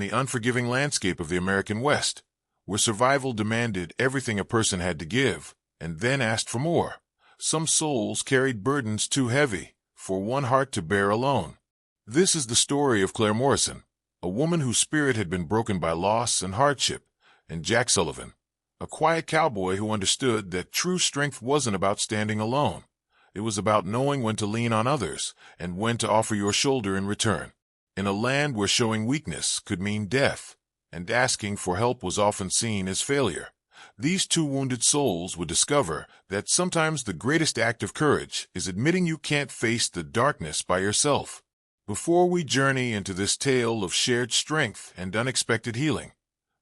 the unforgiving landscape of the American West, where survival demanded everything a person had to give, and then asked for more. Some souls carried burdens too heavy for one heart to bear alone. This is the story of Claire Morrison, a woman whose spirit had been broken by loss and hardship, and Jack Sullivan, a quiet cowboy who understood that true strength wasn't about standing alone. It was about knowing when to lean on others and when to offer your shoulder in return. In a land where showing weakness could mean death, and asking for help was often seen as failure, these two wounded souls would discover that sometimes the greatest act of courage is admitting you can't face the darkness by yourself. Before we journey into this tale of shared strength and unexpected healing,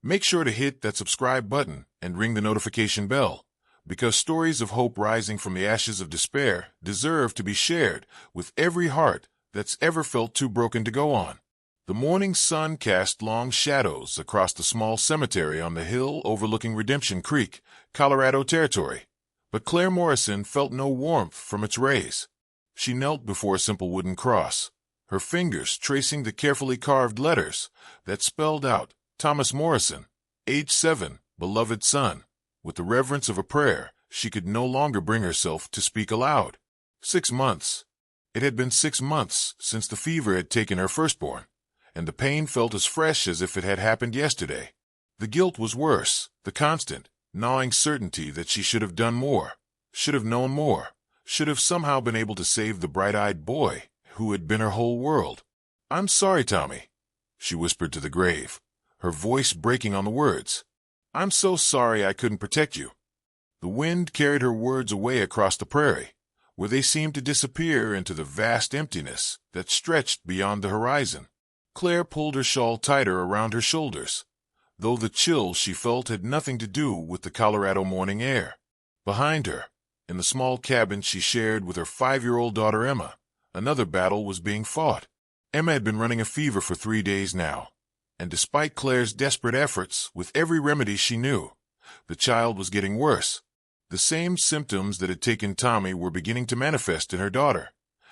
make sure to hit that subscribe button and ring the notification bell, because stories of hope rising from the ashes of despair deserve to be shared with every heart that's ever felt too broken to go on. The morning sun cast long shadows across the small cemetery on the hill overlooking Redemption Creek, Colorado Territory, but Claire Morrison felt no warmth from its rays. She knelt before a simple wooden cross, her fingers tracing the carefully carved letters that spelled out Thomas Morrison, age 7, beloved son. With the reverence of a prayer, she could no longer bring herself to speak aloud. 6 months. It had been 6 months since the fever had taken her firstborn, and the pain felt as fresh as if it had happened yesterday. The guilt was worse, the constant, gnawing certainty that she should have done more, should have known more, should have somehow been able to save the bright-eyed boy who had been her whole world. "I'm sorry, Tommy," she whispered to the grave, her voice breaking on the words. "I'm so sorry I couldn't protect you." The wind carried her words away across the prairie, where they seemed to disappear into the vast emptiness that stretched beyond the horizon. Claire pulled her shawl tighter around her shoulders, though the chill she felt had nothing to do with the Colorado morning air. Behind her, in the small cabin she shared with her 5-year-old daughter Emma, another battle was being fought. Emma had been running a fever for 3 days now, and despite Claire's desperate efforts with every remedy she knew, the child was getting worse. The same symptoms that had taken Tommy were beginning to manifest in her daughter,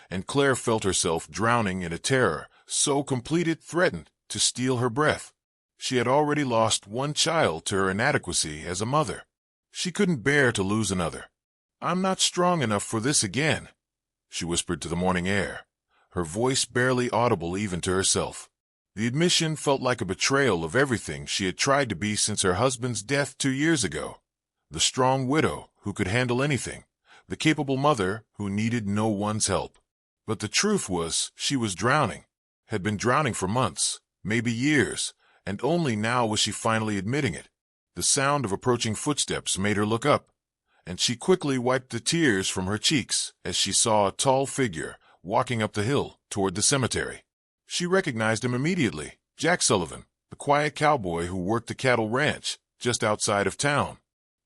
and Claire felt herself drowning in a terror so complete it threatened to steal her breath. She had already lost one child to her inadequacy as a mother. She couldn't bear to lose another. "I'm not strong enough for this again," she whispered to the morning air, her voice barely audible even to herself. The admission felt like a betrayal of everything she had tried to be since her husband's death 2 years ago. The strong widow who could handle anything, the capable mother who needed no one's help. But the truth was, she was drowning, had been drowning for months, maybe years, and only now was she finally admitting it. The sound of approaching footsteps made her look up, and she quickly wiped the tears from her cheeks as she saw a tall figure walking up the hill toward the cemetery. She recognized him immediately, Jack Sullivan, the quiet cowboy who worked the cattle ranch just outside of town.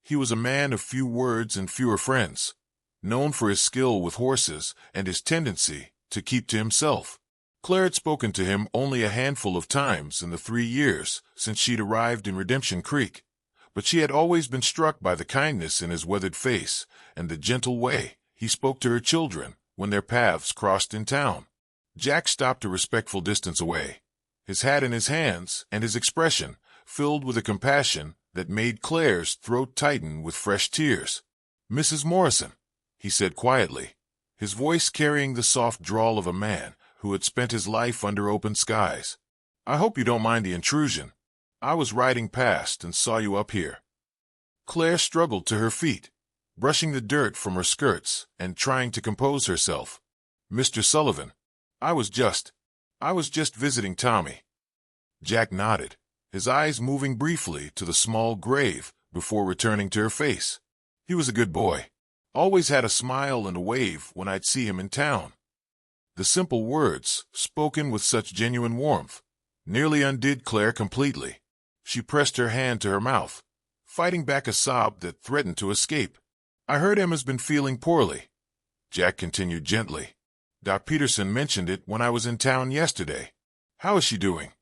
He was a man of few words and fewer friends, known for his skill with horses and his tendency to keep to himself. Claire had spoken to him only a handful of times in the 3 years since she'd arrived in Redemption Creek, but she had always been struck by the kindness in his weathered face and the gentle way he spoke to her children when their paths crossed in town. Jack stopped a respectful distance away, his hat in his hands and his expression filled with a compassion that made Claire's throat tighten with fresh tears. "Mrs. Morrison," he said quietly, his voice carrying the soft drawl of a man who had spent his life under open skies. "I hope you don't mind the intrusion. I was riding past and saw you up here." Claire struggled to her feet, brushing the dirt from her skirts and trying to compose herself. "Mr. Sullivan, I was just visiting Tommy." Jack nodded, his eyes moving briefly to the small grave before returning to her face. "He was a good boy. Always had a smile and a wave when I'd see him in town." The simple words, spoken with such genuine warmth, nearly undid Claire completely. She pressed her hand to her mouth, fighting back a sob that threatened to escape. "I heard Emma's been feeling poorly," Jack continued gently. "Doc Peterson mentioned it when I was in town yesterday. How is she doing?"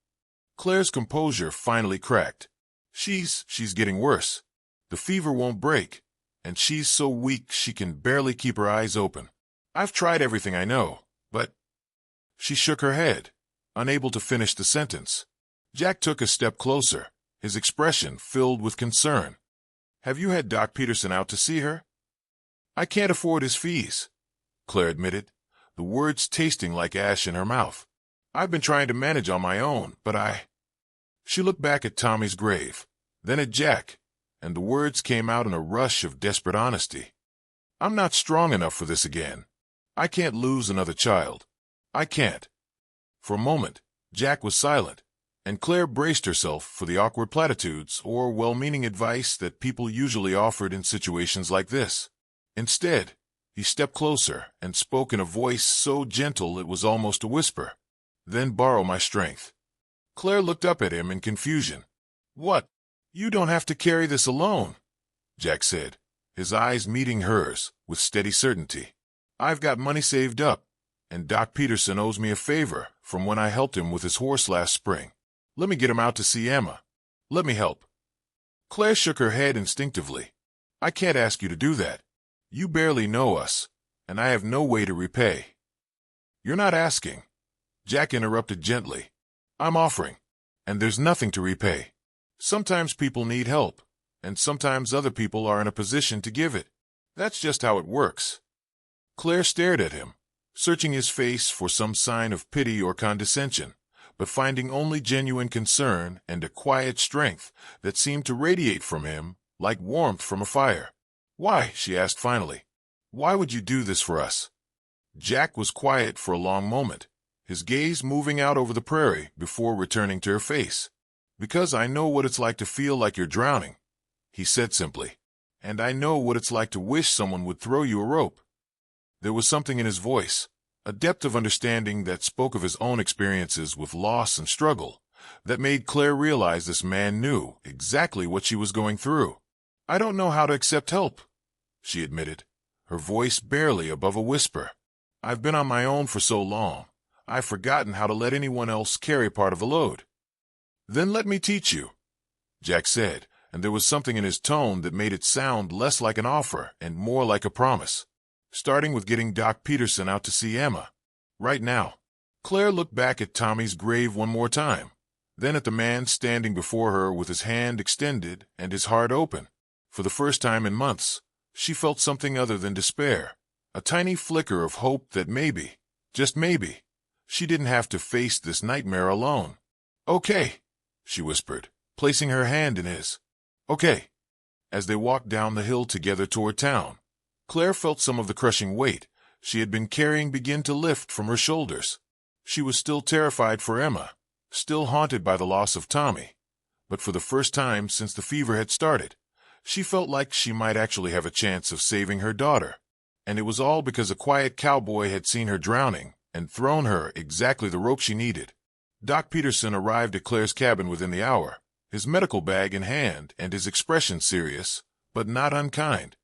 Claire's composure finally cracked. She's getting worse. The fever won't break, and she's so weak she can barely keep her eyes open. I've tried everything I know, but..." She shook her head, unable to finish the sentence. Jack took a step closer, his expression filled with concern. "Have you had Doc Peterson out to see her?" "I can't afford his fees," Claire admitted, the words tasting like ash in her mouth. "I've been trying to manage on my own, but She looked back at Tommy's grave, then at Jack, and the words came out in a rush of desperate honesty. "I'm not strong enough for this again. I can't lose another child. I can't." For a moment, Jack was silent, and Claire braced herself for the awkward platitudes or well-meaning advice that people usually offered in situations like this. Instead, he stepped closer and spoke in a voice so gentle it was almost a whisper. "Then borrow my strength." Claire looked up at him in confusion. "What? You don't have to carry this alone," Jack said, his eyes meeting hers with steady certainty. "I've got money saved up, and Doc Peterson owes me a favor from when I helped him with his horse last spring. Let me get him out to see Emma. Let me help." Claire shook her head instinctively. "I can't ask you to do that. You barely know us, and I have no way to repay." "You're not asking," Jack interrupted gently. "I'm offering, and there's nothing to repay. Sometimes people need help, and sometimes other people are in a position to give it. That's just how it works." Claire stared at him, searching his face for some sign of pity or condescension, but finding only genuine concern and a quiet strength that seemed to radiate from him like warmth from a fire. "Why?" she asked finally. "Why would you do this for us?" Jack was quiet for a long moment, his gaze moving out over the prairie before returning to her face. "Because I know what it's like to feel like you're drowning," he said simply. "And I know what it's like to wish someone would throw you a rope." There was something in his voice, a depth of understanding that spoke of his own experiences with loss and struggle, that made Claire realize this man knew exactly what she was going through. "I don't know how to accept help," she admitted, her voice barely above a whisper. "I've been on my own for so long, I've forgotten how to let anyone else carry part of the load." "Then let me teach you," Jack said, and there was something in his tone that made it sound less like an offer and more like a promise. "Starting with getting Doc Peterson out to see Emma. Right now." Claire looked back at Tommy's grave one more time, then at the man standing before her with his hand extended and his heart open. For the first time in months, she felt something other than despair, a tiny flicker of hope that maybe, just maybe, she didn't have to face this nightmare alone. "Okay," she whispered, placing her hand in his. "Okay." As they walked down the hill together toward town, Claire felt some of the crushing weight she had been carrying begin to lift from her shoulders. She was still terrified for Emma, still haunted by the loss of Tommy, but for the first time since the fever had started, she felt like she might actually have a chance of saving her daughter. And it was all because a quiet cowboy had seen her drowning and thrown her exactly the rope she needed. Doc Peterson arrived at Claire's cabin within the hour, his medical bag in hand and his expression serious, but not unkind.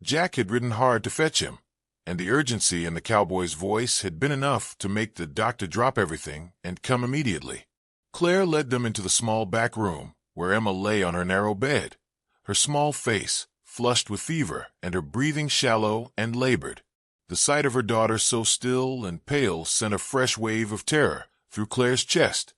Jack had ridden hard to fetch him, and the urgency in the cowboy's voice had been enough to make the doctor drop everything and come immediately. Claire led them into the small back room, where Emma lay on her narrow bed, her small face flushed with fever and her breathing shallow and labored. The sight of her daughter so still and pale sent a fresh wave of terror through Claire's chest,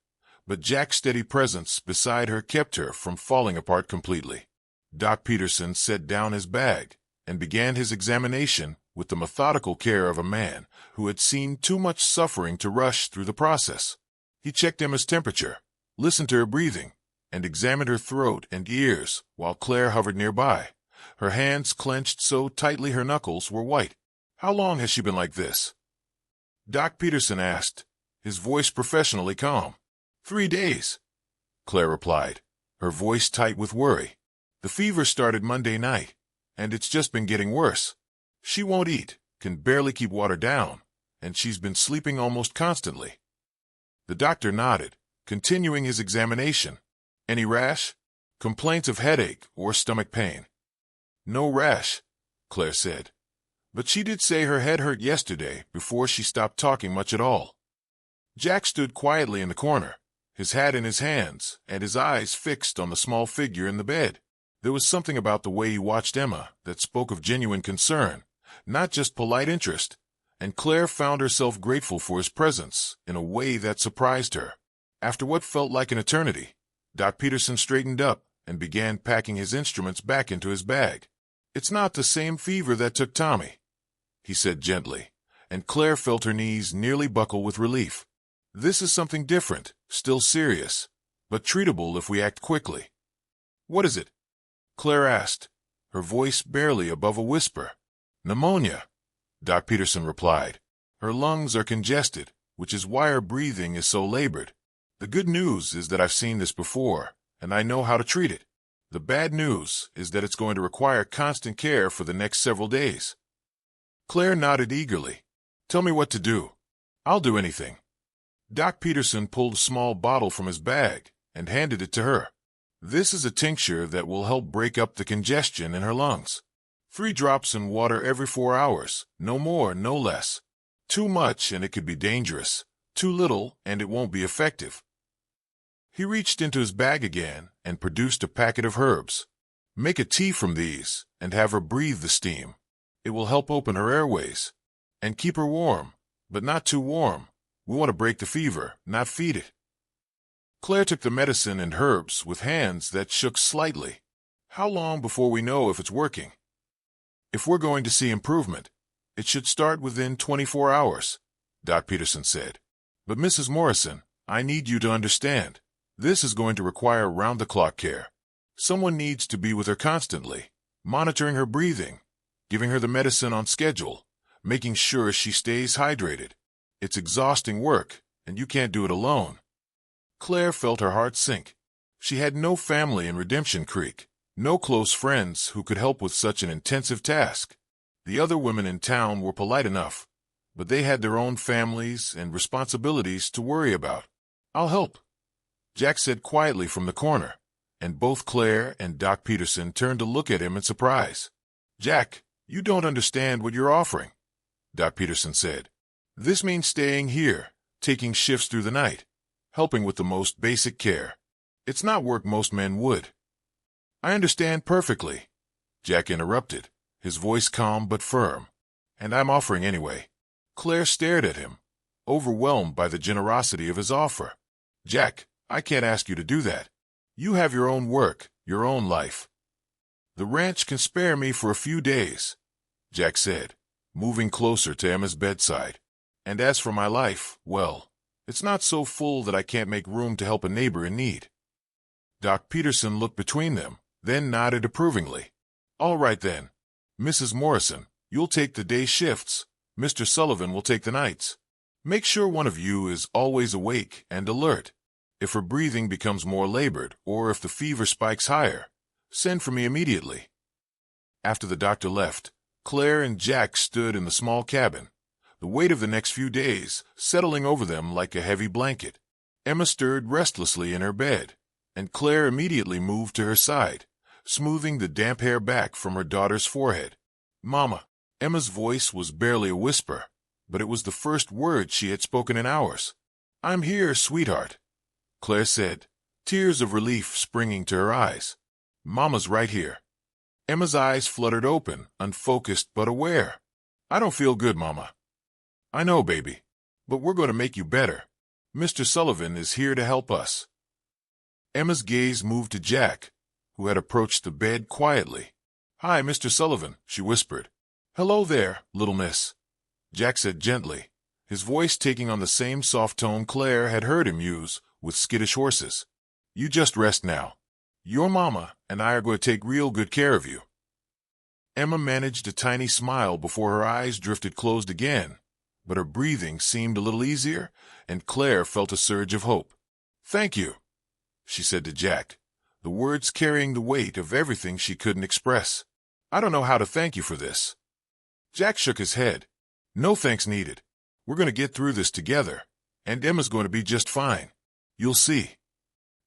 but Jack's steady presence beside her kept her from falling apart completely. Doc Peterson set down his bag and began his examination with the methodical care of a man who had seen too much suffering to rush through the process. He checked Emma's temperature, listened to her breathing, and examined her throat and ears while Claire hovered nearby, her hands clenched so tightly her knuckles were white. "How long has she been like this?" Doc Peterson asked, his voice professionally calm. 3 days, Claire replied, her voice tight with worry. "The fever started Monday night, and it's just been getting worse. She won't eat, can barely keep water down, and she's been sleeping almost constantly." The doctor nodded, continuing his examination. "Any rash? Complaints of headache or stomach pain?" "No rash," Claire said. "But she did say her head hurt yesterday before she stopped talking much at all." Jack stood quietly in the corner, his hat in his hands and his eyes fixed on the small figure in the bed. There was something about the way he watched Emma that spoke of genuine concern, not just polite interest, and Claire found herself grateful for his presence in a way that surprised her. After what felt like an eternity, Doc Peterson straightened up and began packing his instruments back into his bag. "It's not the same fever that took Tommy," he said gently, and Claire felt her knees nearly buckle with relief. "This is something different, still serious, but treatable if we act quickly." "What is it?" Claire asked, her voice barely above a whisper. "Pneumonia," Doc Peterson replied. "Her lungs are congested, which is why her breathing is so labored. The good news is that I've seen this before, and I know how to treat it. The bad news is that it's going to require constant care for the next several days." Claire nodded eagerly. "Tell me what to do. I'll do anything." Doc Peterson pulled a small bottle from his bag and handed it to her. "This is a tincture that will help break up the congestion in her lungs. 3 drops in water every 4 hours, no more, no less. Too much and it could be dangerous. Too little and it won't be effective." He reached into his bag again and produced a packet of herbs. "Make a tea from these and have her breathe the steam. It will help open her airways. And keep her warm, but not too warm. We want to break the fever, not feed it." Claire took the medicine and herbs with hands that shook slightly. "How long before we know if it's working?" "If we're going to see improvement, it should start within 24 hours, Doc Peterson said. "But Mrs. Morrison, I need you to understand. This is going to require round-the-clock care. Someone needs to be with her constantly, monitoring her breathing, giving her the medicine on schedule, making sure she stays hydrated. It's exhausting work, and you can't do it alone." Claire felt her heart sink. She had no family in Redemption Creek, no close friends who could help with such an intensive task. The other women in town were polite enough, but they had their own families and responsibilities to worry about. "I'll help," Jack said quietly from the corner, and both Claire and Doc Peterson turned to look at him in surprise. "Jack, you don't understand what you're offering," Doc Peterson said. "This means staying here, taking shifts through the night, helping with the most basic care. It's not work most men would." "I understand perfectly," Jack interrupted, his voice calm but firm. "And I'm offering anyway." Claire stared at him, overwhelmed by the generosity of his offer. "Jack, I can't ask you to do that. You have your own work, your own life." "The ranch can spare me for a few days," Jack said, moving closer to Emma's bedside. "And as for my life, well, it's not so full that I can't make room to help a neighbor in need." Doc Peterson looked between them, then nodded approvingly. "All right then. Mrs. Morrison, you'll take the day shifts. Mr. Sullivan will take the nights. Make sure one of you is always awake and alert. If her breathing becomes more labored or if the fever spikes higher, send for me immediately." After the doctor left, Claire and Jack stood in the small cabin, the weight of the next few days settling over them like a heavy blanket. Emma stirred restlessly in her bed, and Claire immediately moved to her side, smoothing the damp hair back from her daughter's forehead. "Mama." Emma's voice was barely a whisper, but it was the first word she had spoken in hours. "I'm here, sweetheart," Claire said, tears of relief springing to her eyes. "Mama's right here." Emma's eyes fluttered open, unfocused but aware. "I don't feel good, Mama." "I know, baby, but we're going to make you better. Mr. Sullivan is here to help us." Emma's gaze moved to Jack, who had approached the bed quietly. "Hi, Mr. Sullivan," she whispered. "Hello there, little miss," Jack said gently, his voice taking on the same soft tone Claire had heard him use with skittish horses. "You just rest now. Your mama and I are going to take real good care of you." Emma managed a tiny smile before her eyes drifted closed again, but her breathing seemed a little easier, and Claire felt a surge of hope. "Thank you," she said to Jack, the words carrying the weight of everything she couldn't express. "I don't know how to thank you for this." Jack shook his head. "No thanks needed. We're going to get through this together, and Emma's going to be just fine. You'll see."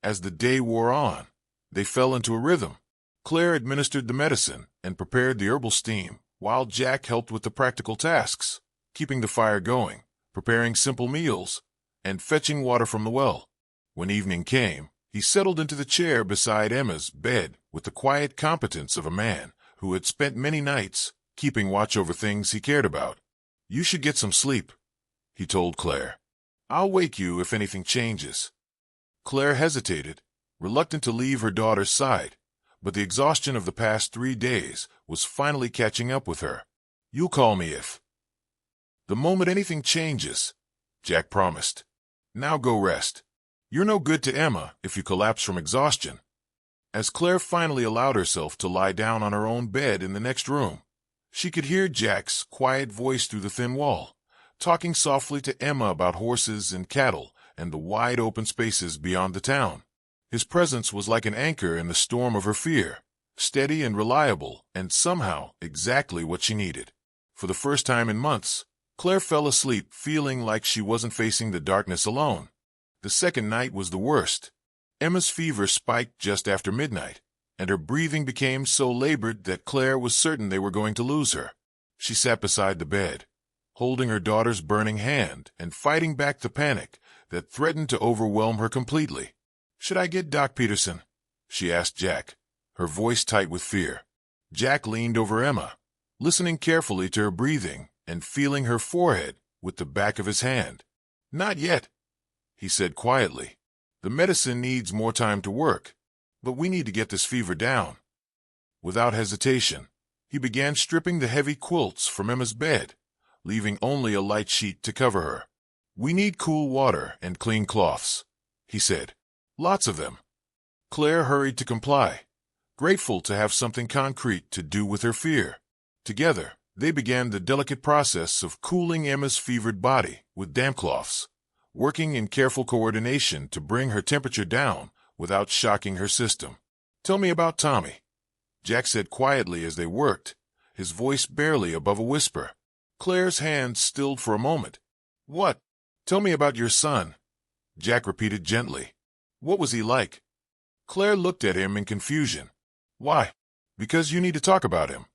As the day wore on, they fell into a rhythm. Claire administered the medicine and prepared the herbal steam, while Jack helped with the practical tasks, keeping the fire going, preparing simple meals, and fetching water from the well. When evening came, he settled into the chair beside Emma's bed with the quiet competence of a man who had spent many nights keeping watch over things he cared about. "You should get some sleep," he told Claire. "I'll wake you if anything changes." Claire hesitated, reluctant to leave her daughter's side, but the exhaustion of the past 3 days was finally catching up with her. "You'll call me if..." "The moment anything changes," Jack promised. "Now go rest. You're no good to Emma if you collapse from exhaustion." As Claire finally allowed herself to lie down on her own bed in the next room, she could hear Jack's quiet voice through the thin wall, talking softly to Emma about horses and cattle and the wide open spaces beyond the town. His presence was like an anchor in the storm of her fear, steady and reliable, and somehow exactly what she needed. For the first time in months, Claire fell asleep feeling like she wasn't facing the darkness alone. The second night was the worst. Emma's fever spiked just after midnight, and her breathing became so labored that Claire was certain they were going to lose her. She sat beside the bed, holding her daughter's burning hand and fighting back the panic that threatened to overwhelm her completely. "Should I get Doc Peterson?" she asked Jack, her voice tight with fear. Jack leaned over Emma, listening carefully to her breathing and feeling her forehead with the back of his hand. "Not yet," he said quietly. "The medicine needs more time to work, but we need to get this fever down." Without hesitation, he began stripping the heavy quilts from Emma's bed, leaving only a light sheet to cover her. "We need cool water and clean cloths," he said. "Lots of them." Claire hurried to comply, grateful to have something concrete to do with her fear. Together, they began the delicate process of cooling Emma's fevered body with damp cloths, working in careful coordination to bring her temperature down without shocking her system. "Tell me about Tommy," Jack said quietly as they worked, his voice barely above a whisper. Claire's hand stilled for a moment. "What? Tell me about your son," Jack repeated gently. "What was he like?" Claire looked at him in confusion. "Why?" "Because you need to talk about him,"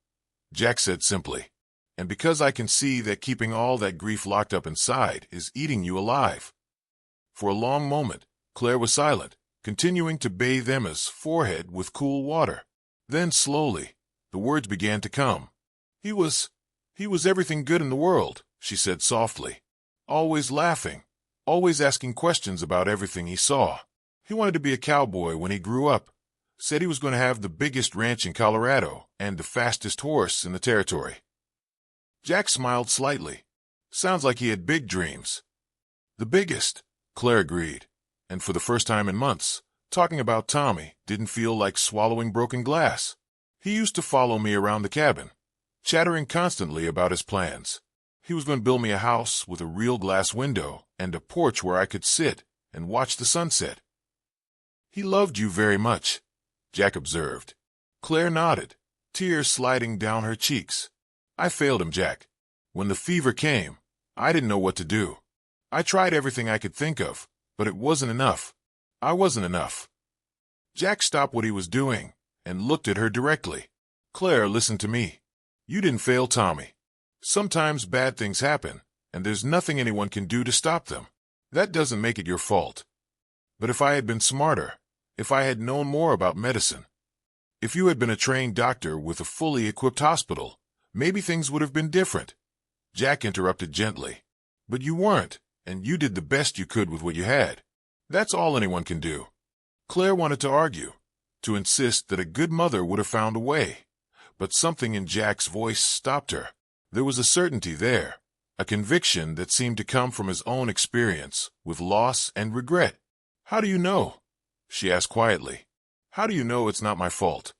Jack said simply. "And because I can see that keeping all that grief locked up inside is eating you alive." For a long moment, Claire was silent, continuing to bathe Emma's forehead with cool water. Then slowly, the words began to come. He was everything good in the world," she said softly. "Always laughing, always asking questions about everything he saw. He wanted to be a cowboy when he grew up. Said he was going to have the biggest ranch in Colorado and the fastest horse in the territory." Jack smiled slightly. "Sounds like he had big dreams." "The biggest," Claire agreed, and for the first time in months, talking about Tommy didn't feel like swallowing broken glass. He used to follow me around the cabin, chattering constantly about his plans. He was going to build me a house with a real glass window and a porch where I could sit and watch the sunset. "He loved you very much," Jack observed. Claire nodded, tears sliding down her cheeks. "I failed him, Jack. When the fever came, I didn't know what to do. I tried everything I could think of, but it wasn't enough. I wasn't enough." Jack stopped what he was doing and looked at her directly. "Claire, listen to me. You didn't fail Tommy. Sometimes bad things happen, and there's nothing anyone can do to stop them. That doesn't make it your fault. But if I had been smarter, if I had known more about medicine, if you had been a trained doctor with a fully equipped hospital, maybe things would have been different." Jack interrupted gently. "But you weren't, and you did the best you could with what you had. That's all anyone can do." Claire wanted to argue, to insist that a good mother would have found a way, but something in Jack's voice stopped her. There was a certainty there, a conviction that seemed to come from his own experience with loss and regret. "How do you know?" she asked quietly. "How do you know it's not my fault?"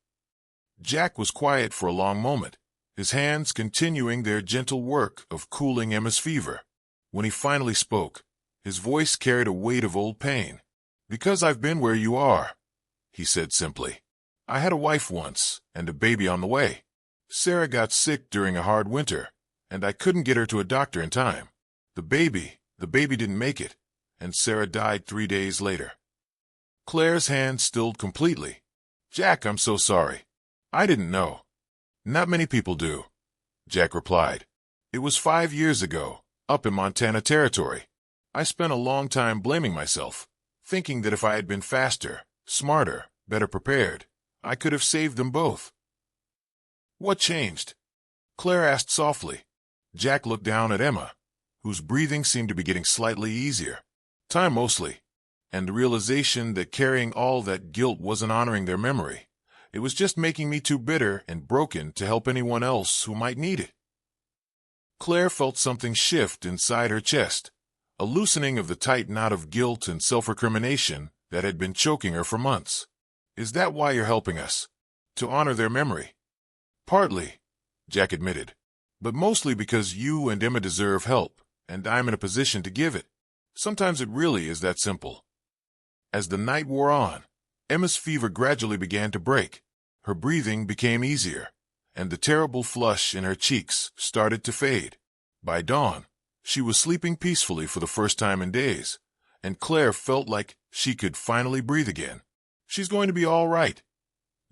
Jack was quiet for a long moment, his hands continuing their gentle work of cooling Emma's fever. When he finally spoke, his voice carried a weight of old pain. "Because I've been where you are," he said simply. "I had a wife once, and a baby on the way. Sarah got sick during a hard winter, and I couldn't get her to a doctor in time. The baby didn't make it, and Sarah died 3 days later." Claire's hand stilled completely. "Jack, I'm so sorry. I didn't know." "Not many people do," Jack replied. "It was 5 years ago, up in Montana Territory. I spent a long time blaming myself, thinking that if I had been faster, smarter, better prepared, I could have saved them both." "What changed?" Claire asked softly. Jack looked down at Emma, whose breathing seemed to be getting slightly easier. "Time mostly. and the realization that carrying all that guilt wasn't honoring their memory. It was just making me too bitter and broken to help anyone else who might need it. Claire felt something shift inside her chest, a loosening of the tight knot of guilt and self-recrimination that had been choking her for months. Is that why you're helping us? To honor their memory? Partly, Jack admitted, but mostly because you and Emma deserve help, and I'm in a position to give it. Sometimes it really is that simple. As the night wore on, Emma's fever gradually began to break. Her breathing became easier, and the terrible flush in her cheeks started to fade. By dawn, she was sleeping peacefully for the first time in days, and Claire felt like she could finally breathe again. She's going to be all right,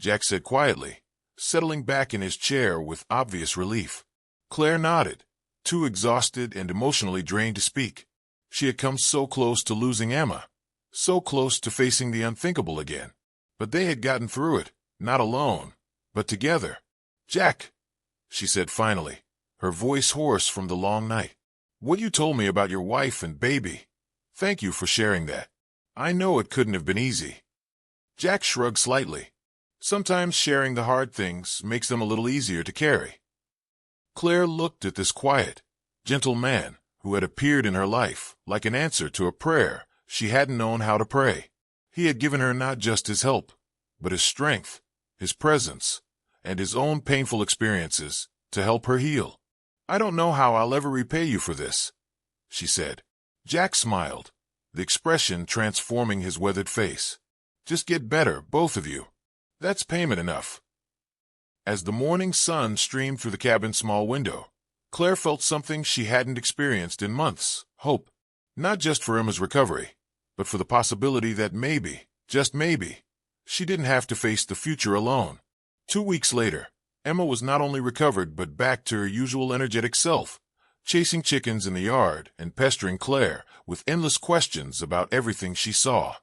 Jack said quietly, settling back in his chair with obvious relief. Claire nodded, too exhausted and emotionally drained to speak. She had come so close to losing Emma, so close to facing the unthinkable again. But they had gotten through it, not alone, but together. Jack, she said finally, her voice hoarse from the long night. What you told me about your wife and baby. Thank you for sharing that. I know it couldn't have been easy. Jack shrugged slightly. Sometimes sharing the hard things makes them a little easier to carry. Claire looked at this quiet, gentle man who had appeared in her life like an answer to a prayer she hadn't known how to pray. He had given her not just his help, but his strength, his presence, and his own painful experiences to help her heal. I don't know how I'll ever repay you for this, she said. Jack smiled, the expression transforming his weathered face. Just get better, both of you. That's payment enough. As the morning sun streamed through the cabin's small window, Claire felt something she hadn't experienced in months, hope. Not just for Emma's recovery, but for the possibility that maybe, just maybe, she didn't have to face the future alone. 2 weeks later, Emma was not only recovered but back to her usual energetic self, chasing chickens in the yard and pestering Claire with endless questions about everything she saw.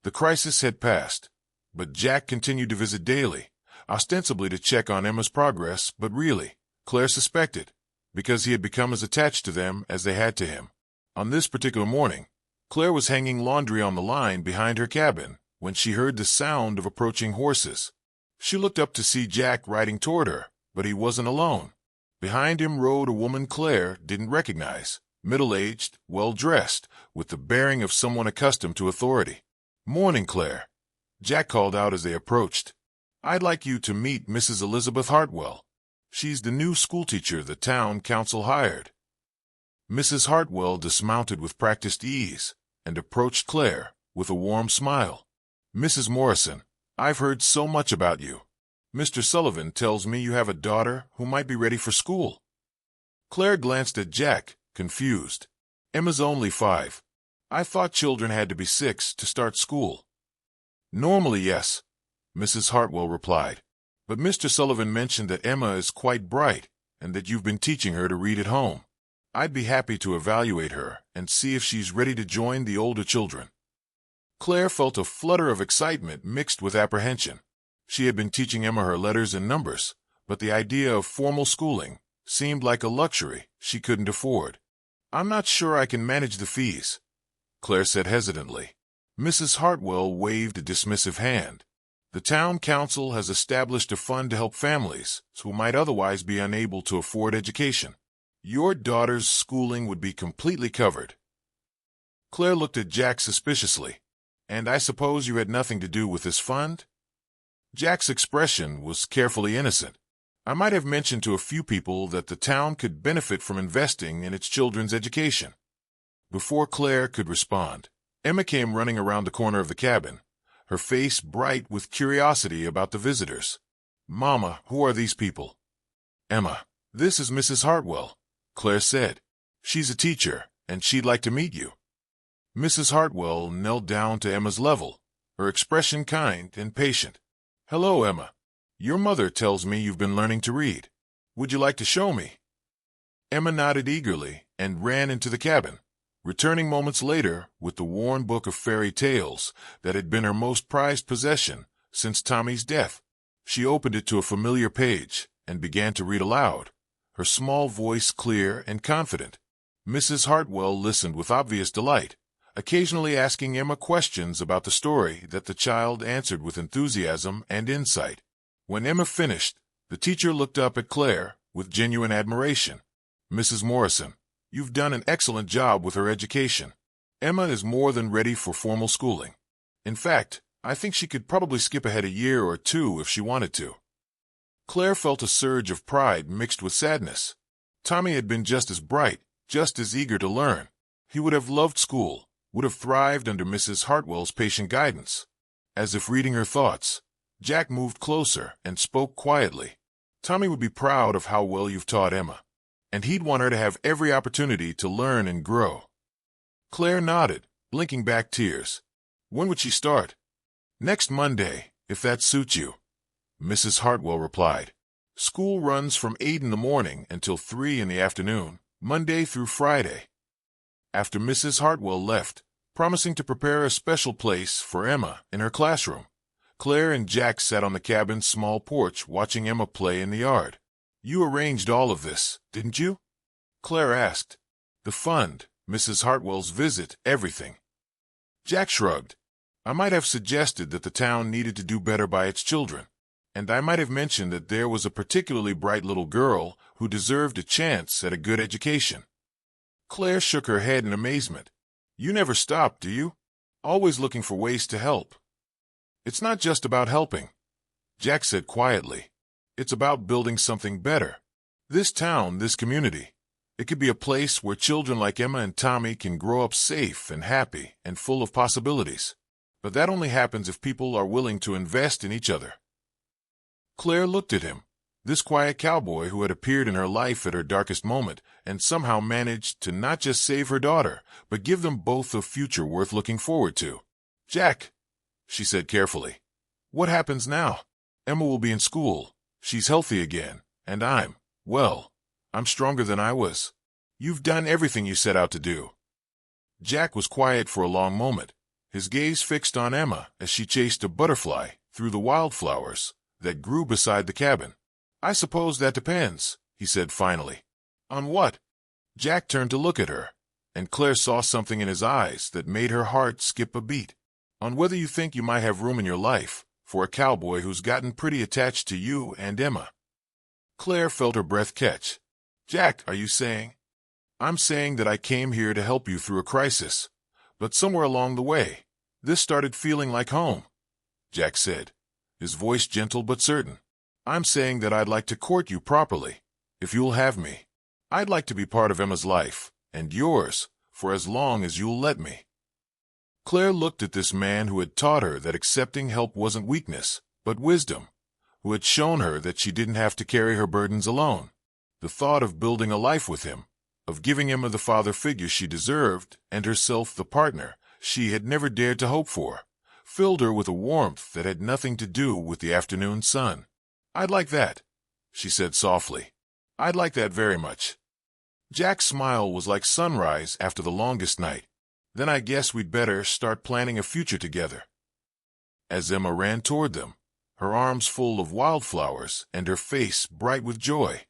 The crisis had passed, but Jack continued to visit daily, ostensibly to check on Emma's progress, but really, Claire suspected, because he had become as attached to them as they had to him. On this particular morning, Claire was hanging laundry on the line behind her cabin when she heard the sound of approaching horses. She looked up to see Jack riding toward her, but he wasn't alone. Behind him rode a woman Claire didn't recognize, middle-aged, well-dressed, with the bearing of someone accustomed to authority. "Morning, Claire," Jack called out as they approached. "I'd like you to meet Mrs. Elizabeth Hartwell. She's the new schoolteacher the town council hired." Mrs. Hartwell dismounted with practiced ease and approached Claire with a warm smile. "Mrs. Morrison, I've heard so much about you. Mr. Sullivan tells me you have a daughter who might be ready for school." Claire glanced at Jack, confused. "Emma's only 5. I thought children had to be 6 to start school." "Normally, yes," Mrs. Hartwell replied. "But Mr. Sullivan mentioned that Emma is quite bright and that you've been teaching her to read at home. I'd be happy to evaluate her and see if she's ready to join the older children." Claire felt a flutter of excitement mixed with apprehension. She had been teaching Emma her letters and numbers, but the idea of formal schooling seemed like a luxury she couldn't afford. "I'm not sure I can manage the fees," Claire said hesitantly. Mrs. Hartwell waved a dismissive hand. "The town council has established a fund to help families who might otherwise be unable to afford education. Your daughter's schooling would be completely covered." Claire looked at Jack suspiciously. "And I suppose you had nothing to do with this fund?" Jack's expression was carefully innocent. "I might have mentioned to a few people that the town could benefit from investing in its children's education." Before Claire could respond, Emma came running around the corner of the cabin, her face bright with curiosity about the visitors. "Mama, who are these people?" "Emma, this is Mrs. Hartwell," Claire said. "She's a teacher, and she'd like to meet you." Mrs. Hartwell knelt down to Emma's level, her expression kind and patient. "Hello, Emma. Your mother tells me you've been learning to read. Would you like to show me?" Emma nodded eagerly and ran into the cabin, returning moments later with the worn book of fairy tales that had been her most prized possession since Tommy's death. She opened it to a familiar page and began to read aloud, her small voice clear and confident. Mrs. Hartwell listened with obvious delight, occasionally asking Emma questions about the story that the child answered with enthusiasm and insight. When Emma finished, the teacher looked up at Claire with genuine admiration. "Mrs. Morrison, you've done an excellent job with her education. Emma is more than ready for formal schooling. In fact, I think she could probably skip ahead a year or two if she wanted to." Claire felt a surge of pride mixed with sadness. Tommy had been just as bright, just as eager to learn. He would have loved school, would have thrived under Mrs. Hartwell's patient guidance. As if reading her thoughts, Jack moved closer and spoke quietly. "Tommy would be proud of how well you've taught Emma, and he'd want her to have every opportunity to learn and grow." Claire nodded, blinking back tears. "When would she start?" "Next Monday, if that suits you," Mrs. Hartwell replied. "School runs from 8 in the morning until 3 in the afternoon, Monday through Friday." After Mrs. Hartwell left, promising to prepare a special place for Emma in her classroom, Claire and Jack sat on the cabin's small porch watching Emma play in the yard. "You arranged all of this, didn't you?" Claire asked. "The fund, Mrs. Hartwell's visit, everything." Jack shrugged. "I might have suggested that the town needed to do better by its children, and I might have mentioned that there was a particularly bright little girl who deserved a chance at a good education." Claire shook her head in amazement. "You never stop, do you? Always looking for ways to help." "It's not just about helping," Jack said quietly. "It's about building something better. This town, this community, it could be a place where children like Emma and Tommy can grow up safe and happy and full of possibilities. But that only happens if people are willing to invest in each other." Claire looked at him, this quiet cowboy who had appeared in her life at her darkest moment and somehow managed to not just save her daughter, but give them both a future worth looking forward to. "Jack," she said carefully, "what happens now? Emma will be in school. She's healthy again, and I'm stronger than I was. You've done everything you set out to do." Jack was quiet for a long moment, his gaze fixed on Emma as she chased a butterfly through the wildflowers that grew beside the cabin. "I suppose that depends," he said finally. "On what?" Jack turned to look at her, and Claire saw something in his eyes that made her heart skip a beat. "On whether you think you might have room in your life for a cowboy who's gotten pretty attached to you and Emma." Claire felt her breath catch. "Jack, are you saying?" "I'm saying that I came here to help you through a crisis. But somewhere along the way, this started feeling like home," Jack said, his voice gentle but certain. "I'm saying that I'd like to court you properly, if you'll have me. I'd like to be part of Emma's life, and yours, for as long as you'll let me." Claire looked at this man who had taught her that accepting help wasn't weakness, but wisdom, who had shown her that she didn't have to carry her burdens alone. The thought of building a life with him, of giving Emma the father figure she deserved and herself the partner she had never dared to hope for, filled her with a warmth that had nothing to do with the afternoon sun. "I'd like that," she said softly. "I'd like that very much." Jack's smile was like sunrise after the longest night. "Then I guess we'd better start planning a future together." As Emma ran toward them, her arms full of wildflowers and her face bright with joy,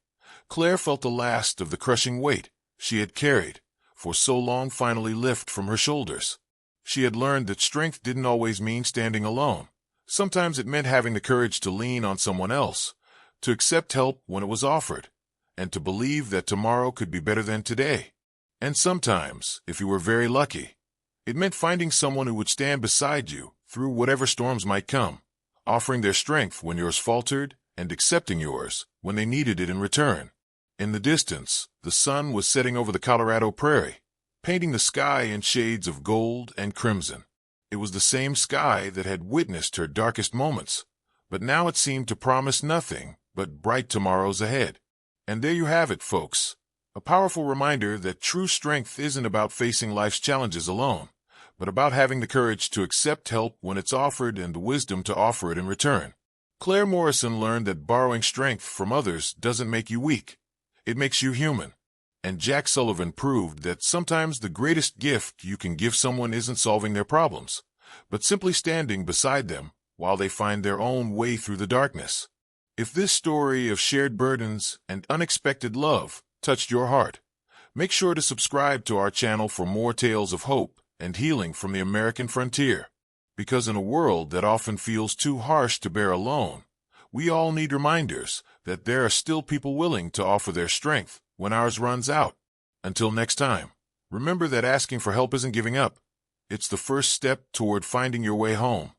Claire felt the last of the crushing weight she had carried for so long finally lift from her shoulders. She had learned that strength didn't always mean standing alone. Sometimes it meant having the courage to lean on someone else, to accept help when it was offered, and to believe that tomorrow could be better than today. And sometimes, if you were very lucky, it meant finding someone who would stand beside you through whatever storms might come, offering their strength when yours faltered and accepting yours when they needed it in return. In the distance, the sun was setting over the Colorado prairie, painting the sky in shades of gold and crimson. It was the same sky that had witnessed her darkest moments, but now it seemed to promise nothing but bright tomorrows ahead. And there you have it, folks. A powerful reminder that true strength isn't about facing life's challenges alone, but about having the courage to accept help when it's offered and the wisdom to offer it in return. Claire Morrison learned that borrowing strength from others doesn't make you weak. It makes you human. And Jack Sullivan proved that sometimes the greatest gift you can give someone isn't solving their problems, but simply standing beside them while they find their own way through the darkness. If this story of shared burdens and unexpected love touched your heart, make sure to subscribe to our channel for more tales of hope and healing from the American frontier. Because in a world that often feels too harsh to bear alone, we all need reminders that there are still people willing to offer their strength when ours runs out. Until next time, remember that asking for help isn't giving up. It's the first step toward finding your way home.